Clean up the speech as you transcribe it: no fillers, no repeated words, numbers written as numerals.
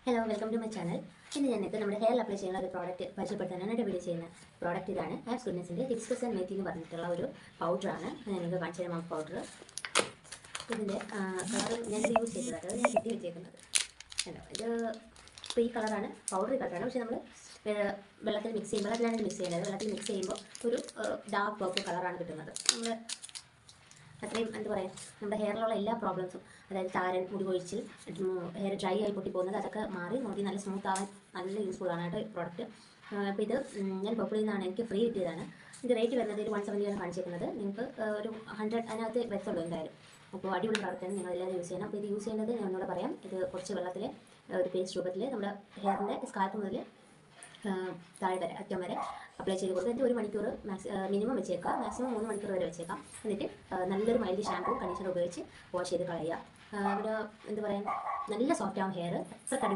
Hello, welcome to my channel. ഇന്ന് ഞാനിത് നമ്മുടെ ഹെയറിൽ അപ്ലൈ ചെയ്യുന്ന ഒരു പ്രോഡക്റ്റ് പരിചയപ്പെടുത്താനാണ് എൻ്റെ വീഡിയോ ചെയ്യുന്ന പ്രോഡക്റ്റ് ഇതാണ്. ആപ്സ് ഗുഡ്നസിൻ്റെ 6% മേത്തി എന്ന് പറഞ്ഞിട്ടുള്ള ഒരു പൗഡറാണ്. ഞാൻ നിങ്ങൾക്ക് കാണിച്ചു തരാം. പൗഡർ ഇതിൻ്റെ കളർ ഞാൻ യൂസ് ചെയ്തത്, ഞാൻ കിട്ടി വെച്ചേക്കുന്നത് കണ്ടോ. ഇത് ഇപ്പോൾ ഈ കളറാണ്, പൗഡർ കളറാണ്. പക്ഷേ നമ്മൾ വെള്ളത്തിൽ മിക്സ് ചെയ്യുമ്പോൾ, വെള്ളത്തിലാണ് മിക്സ് ചെയ്യുന്നത്. വെള്ളത്തിൽ മിക്സ് ചെയ്യുമ്പോൾ ഒരു ഡാർക്ക് പർപ്പിൾ കളറാണ് കിട്ടുന്നത്. നമ്മൾ അത്രയും എന്താ പറയുക, നമ്മുടെ ഹെയറിലുള്ള എല്ലാ പ്രോബ്ലംസും, അതായത് താരൻ, മുടി കൊഴിച്ചിൽ, ഹെയർ ഡ്രൈ ആയി പൊട്ടി പോകുന്നത്, അതൊക്കെ മാറി മുടി നല്ല സ്മൂത്ത് ആവാൻ നല്ല യൂസ്ഫുൾ ആണ് കേട്ടോ ഈ പ്രോഡക്റ്റ്. അപ്പോൾ ഇത് ഞാൻ പർപ്പിളിൽ നിന്നാണ്, എനിക്ക് ഫ്രീ കിട്ടിയതാണ്. ഇത് റേറ്റ് വരുന്നത് ഒരു 170 ആണ് കാണിച്ചിരിക്കുന്നത്. നിങ്ങൾക്ക് ഒരു 100 അതിനകത്ത് വെച്ചുള്ളൂ എന്തായാലും. അപ്പോൾ അടിപൊളി പ്രോഡക്റ്റാണ്, നിങ്ങളെല്ലാവരും യൂസ് ചെയ്യണം. അപ്പോൾ ഇത് യൂസ് ചെയ്യുന്നത് ഞാൻ ഒന്നുകൂടെ പറയാം. ഇത് കുറച്ച് വെള്ളത്തിൽ ഒരു പേസ്റ്റ് രൂപത്തിൽ നമ്മുടെ ഹെയറിൻ്റെ സ്കാൽപ്പ് മുതൽ താഴെ വരെ അറ്റം വരെ അപ്ലൈ ചെയ്ത് കൊടുക്കുക. എന്നിട്ട് 1 മണിക്കൂർ മിനിമം വെച്ചേക്കാം, മാക്സിമം 3 മണിക്കൂർ വരെ വെച്ചേക്കാം. എന്നിട്ട് നല്ലൊരു മൈൽഡ് ഷാമ്പൂ കണ്ടീഷണർ ഉപയോഗിച്ച് വാഷ് ചെയ്ത് കളയുക. ഒരു എന്താ പറയുക, നല്ല സോഫ്റ്റ് ആവും ഹെയർ. അത്ര